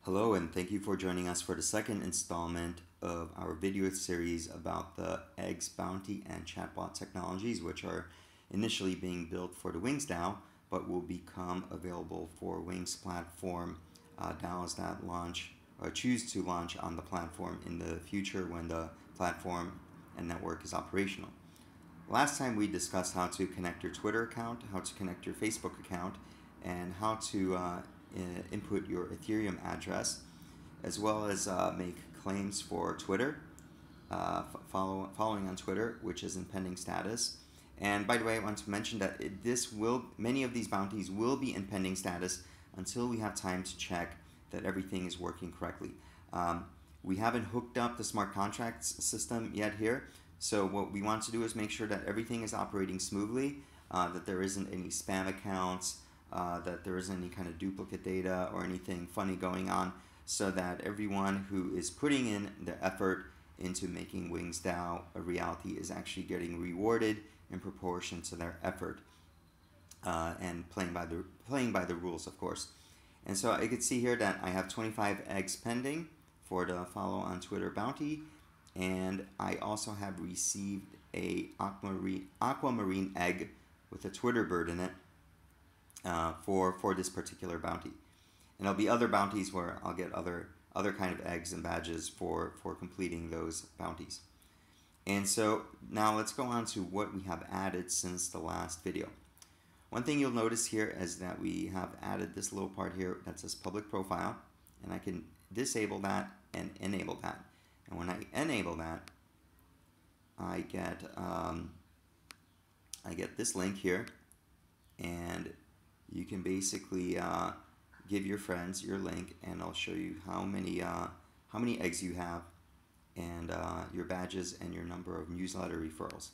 Hello, and thank you for joining us for the second installment of our video series about the eggs, bounty, and chatbot technologies, which are initially being built for the Wings DAO, but will become available for Wings platform DAOs that launch or choose to launch on the platform in the future when the platform and network is operational. Last time we discussed how to connect your Twitter account, how to connect your Facebook account, and how to input your Ethereum address, as well as make claims for Twitter, following on Twitter, which is in pending status. And by the way, I want to mention that many of these bounties will be in pending status until we have time to check that everything is working correctly. We haven't hooked up the smart contracts system yet here, so what we want to do is make sure that everything is operating smoothly, that there isn't any spam accounts, that there isn't any kind of duplicate data or anything funny going on, so that everyone who is putting in the effort into making Wings DAO a reality is actually getting rewarded in proportion to their effort, and playing by the rules, of course. And so I could see here that I have 25 eggs pending for the follow on Twitter bounty, and I also have received a aquamarine egg with a Twitter bird in it for this particular bounty. And there'll be other bounties where I'll get other kind of eggs and badges for completing those bounties. And so now let's go on to what we have added since the last video. One thing you'll notice here is that we have added this little part here that says public profile, and I can disable that and enable that. And when I enable that, I get this link here, and you can basically give your friends your link, and I'll show you how many eggs you have, and your badges and your number of newsletter referrals.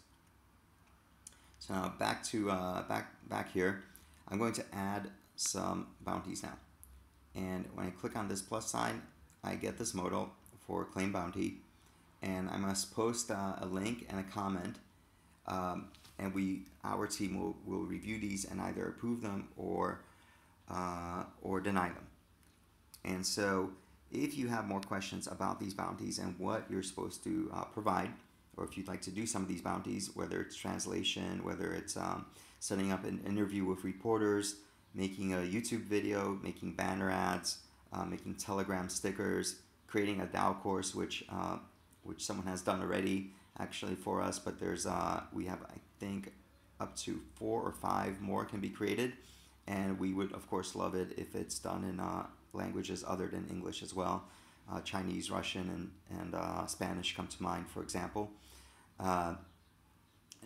So now back to back here, I'm going to add some bounties now. And when I click on this plus sign, I get this modal for claim bounty, and I must post a link and a comment, and our team will review these and either approve them or deny them. And so if you have more questions about these bounties and what you're supposed to provide, or if you'd like to do some of these bounties, whether it's translation, whether it's setting up an interview with reporters, making a YouTube video, making banner ads, making Telegram stickers, creating a DAO course, which someone has done already actually for us, but we have, I think, up to 4 or 5 more can be created, and we would of course love it if it's done in languages other than English as well. Chinese, Russian, and Spanish come to mind, for example.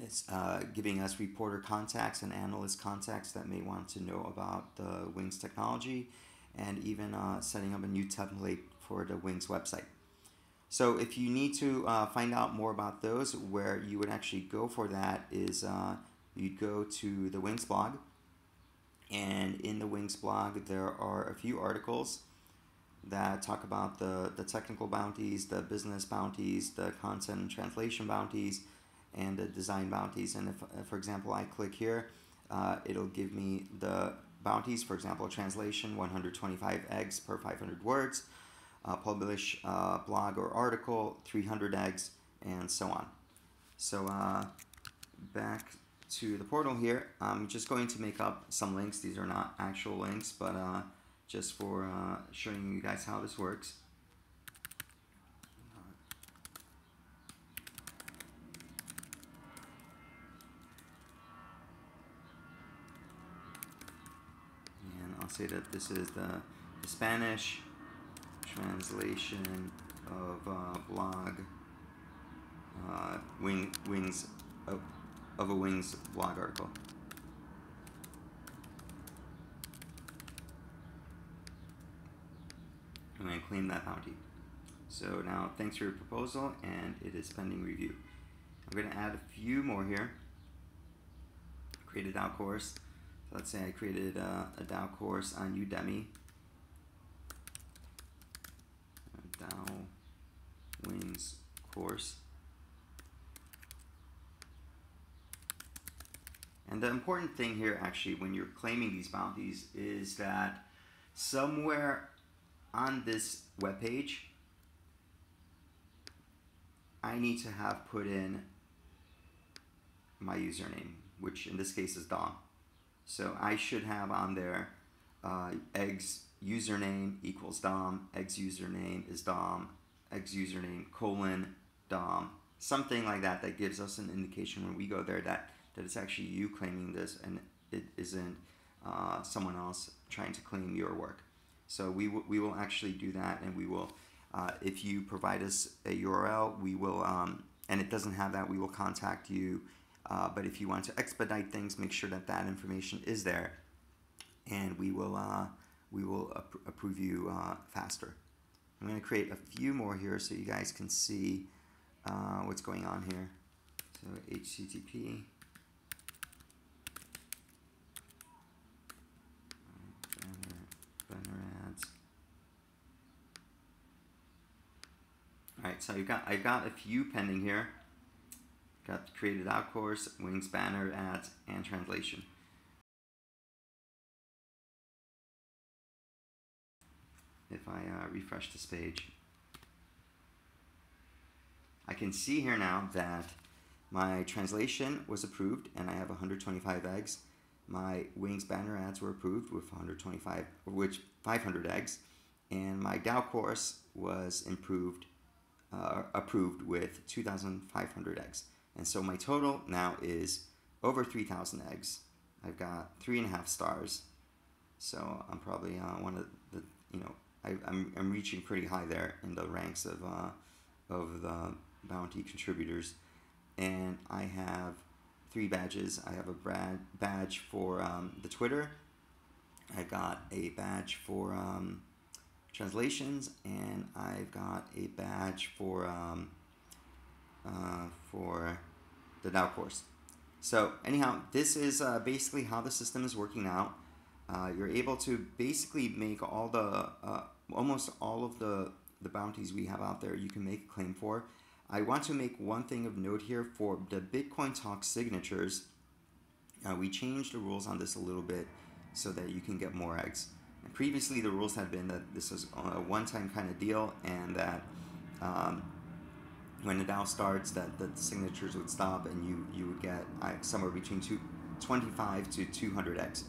It's giving us reporter contacts and analyst contacts that may want to know about the Wings technology, and even setting up a new template for the Wings website. So if you need to find out more about those, where you would actually go for that is you'd go to the Wings blog, and in the Wings blog there are a few articles that talk about the technical bounties, the business bounties, the content and translation bounties, and the design bounties. And if for example, I click here, it'll give me the bounties. For example, translation, 125 eggs per 500 words, publish blog or article, 300 eggs, and so on. So back to the portal here, I'm just going to make up some links. These are not actual links, but just for showing you guys how this works. And I'll say that this is the Spanish translation of blog Wings of a Wings blog article. And I claim that bounty. So now, thanks for your proposal, and it is pending review. I'm going to add a few more here. Create a DAO course. So let's say I created a DAO course on Udemy. A DAO Wings course. And the important thing here, actually, when you're claiming these bounties, is that somewhere on this web page, I need to have put in my username, which in this case is Dom. So I should have on there eggs username equals Dom, eggs username is Dom, eggs username colon Dom, something like that, that gives us an indication when we go there that it's actually you claiming this and it isn't someone else trying to claim your work. So we will actually do that, and we will, if you provide us a URL, we will, and it doesn't have that, we will contact you. But if you want to expedite things, make sure that that information is there, and we will approve you faster. I'm going to create a few more here so you guys can see what's going on here. So HTTP. Banner ads. All right, so I've got a few pending here. Got created out course, wings, banner ads, and translation. If I refresh this page, I can see here now that my translation was approved and I have 125 eggs. My wings banner ads were approved with 125, of which 500 eggs, and my DAO course was approved with 2,500 eggs. And so my total now is over 3,000 eggs. I've got 3.5 stars. So I'm probably one of the, I'm reaching pretty high there in the ranks of the bounty contributors. And I have 3 badges. I have a badge for the Twitter. I got a badge for translations, and I've got a badge for the DAO course. So anyhow, this is basically how the system is working out. You're able to basically make all the almost all of the bounties we have out there you can make a claim for. I want to make one thing of note here for the Bitcoin Talk signatures. We changed the rules on this a little bit so that you can get more eggs. And previously the rules had been that this was a one-time kind of deal, and that when the DAO starts, that the signatures would stop and you would get somewhere between 25 to 200 eggs.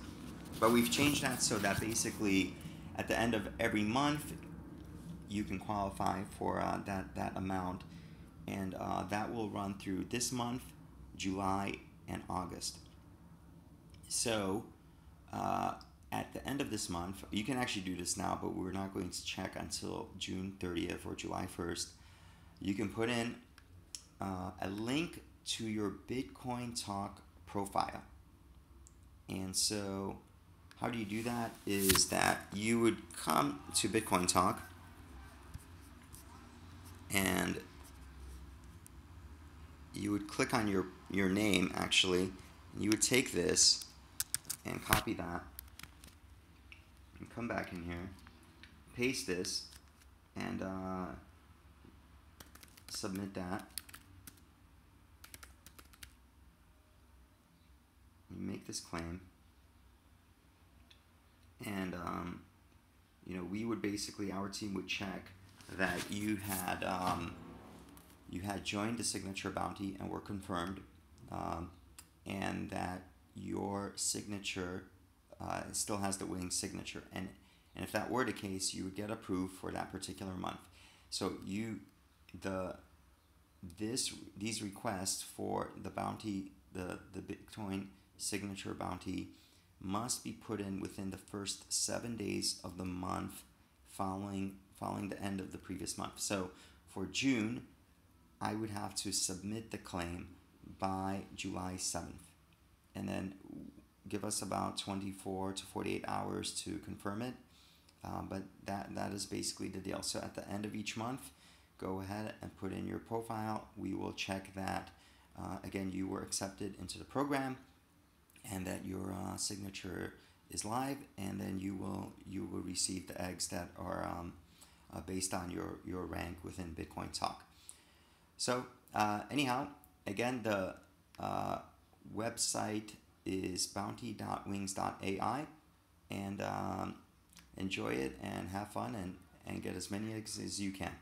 But we've changed that so that basically at the end of every month you can qualify for that amount, and that will run through this month, July, and August. So at the end of this month, you can actually do this now, but we're not going to check until June 30th or July 1st. You can put in a link to your Bitcoin Talk profile. And so how do you do that is that you would come to Bitcoin Talk, and you would click on your name, actually. You would take this and copy that and come back in here, paste this, and submit that. You make this claim, and we would basically, our team would check that you had joined the signature bounty and were confirmed, and that your signature still has the winning signature, and if that were the case, you would get approved for that particular month. So these requests for the bounty, the Bitcoin signature bounty, must be put in within the first 7 days of the month following the end of the previous month. So for June, I would have to submit the claim by July 7th, and then give us about 24 to 48 hours to confirm it. But that is basically the deal. So at the end of each month, go ahead and put in your profile. We will check that, again, you were accepted into the program, and that your signature is live, and then you will receive the eggs that are based on your rank within Bitcoin Talk. So anyhow, again, the website is bounty.wings.ai, and enjoy it and have fun, and get as many eggs as you can.